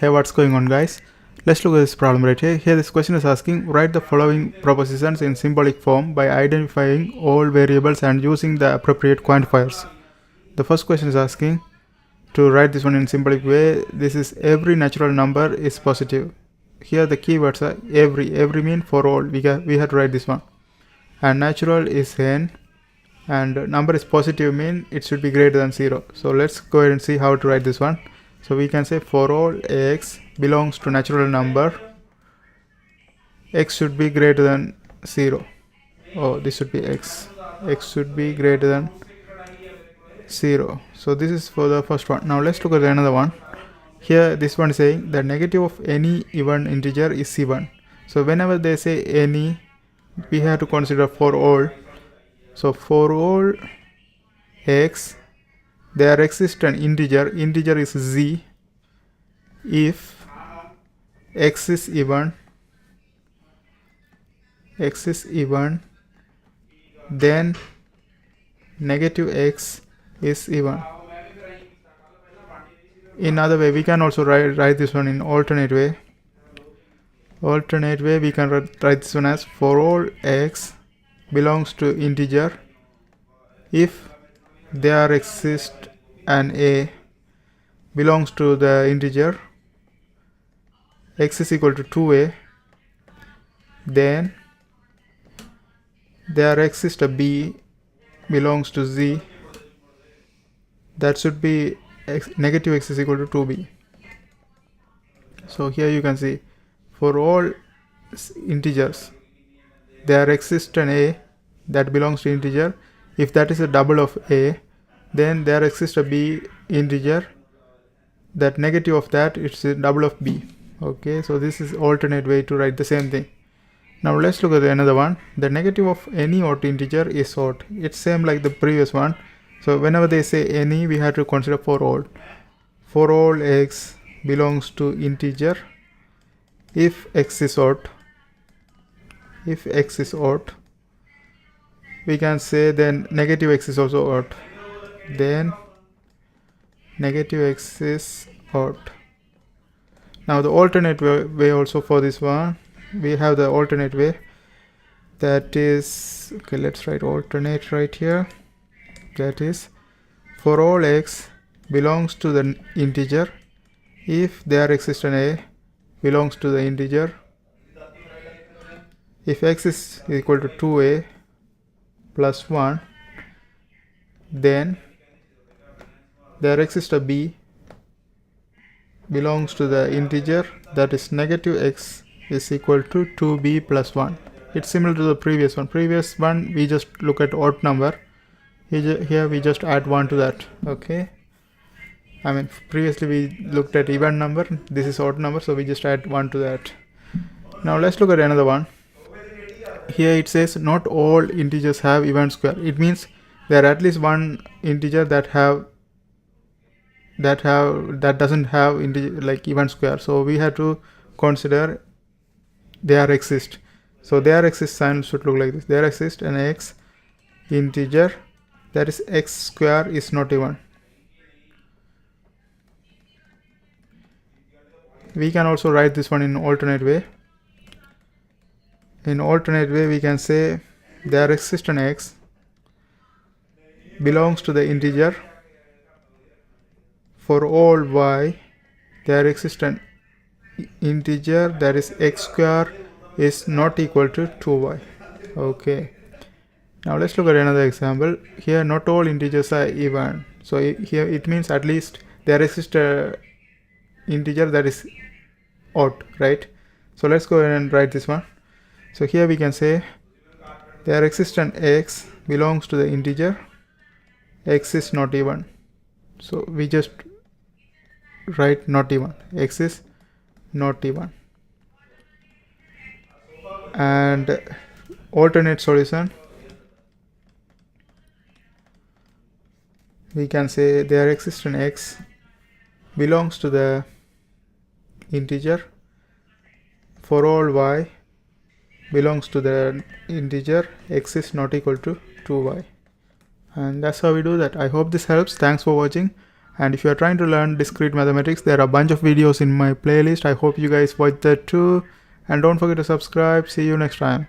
Hey, what's going on, guys? Let's look at this problem right here. Here this question is asking, write the following propositions in symbolic form by identifying all variables and using the appropriate quantifiers. The first question is asking to write this one in symbolic way. This is every natural number is positive. Here the keywords are every mean for all. We had to write this one. And natural is n, and number is positive mean it should be greater than 0. So let's go ahead and see how to write this one. So we can say for all x belongs to natural number, x should be greater than 0. Oh, this should be x should be greater than 0. So this is for the first one. Now let's look at another one. Here this one is saying the negative of any even integer is even. So whenever they say any, we have to consider for all. So for all x, there exists an integer is z. If x is even, then negative x is even. In other way, we can also write this one in alternate way. We can write this one as for all x belongs to integer if there exists an a belongs to the integer x is equal to 2a, then there exists a b belongs to z, that should be negative x is equal to 2b. So here you can see for all integers there exists an a that belongs to integer. If that is a double of a, then there exists a b integer that negative of that it's a double of b. Okay, so this is alternate way to write the same thing. Now let's look at another one. The negative of any odd integer is odd. It's same like the previous one. So whenever they say any, we have to consider for all. For all x belongs to integer if x is odd. If x is odd, we can say then negative x is also odd. Then negative x is odd. Now the alternate way also for this one, we have the alternate way, that is, okay, let's write alternate right here. That is for all x belongs to the integer if there exists an a belongs to the integer. If x is equal to 2a plus 1, then there exists a b belongs to the integer, that is negative x is equal to 2b plus 1. It's similar to the previous one. Previous one we just look at odd number. Here we just add 1 to that. Okay, I mean previously we looked at even number, this is odd number, so we just add 1 to that. Now let's look at another one. Here it says not all integers have even square. It means there are at least one integer that doesn't have integer like even square. So we have to consider there exist. So there exists sign should look like this. There exists an x integer that is x square is not even. We can also write this one in alternate way. In alternate way we can say there exists an x belongs to the integer for all y there exists an integer that is x square is not equal to 2y. Okay, now let's look at another example. Here not all integers are even, so here it means at least there exists a integer that is odd, right? So let's go ahead and write this one. So here we can say there exists an x belongs to the integer x is not even. So we just write not even, x is not even. And alternate solution, we can say there exists an x belongs to the integer for all y belongs to the integer x is not equal to 2y. And that's how we do that. I hope this helps. Thanks for watching, And if you are trying to learn discrete mathematics, there are a bunch of videos in my playlist. I hope you guys watch that too. And don't forget to subscribe. See you next time.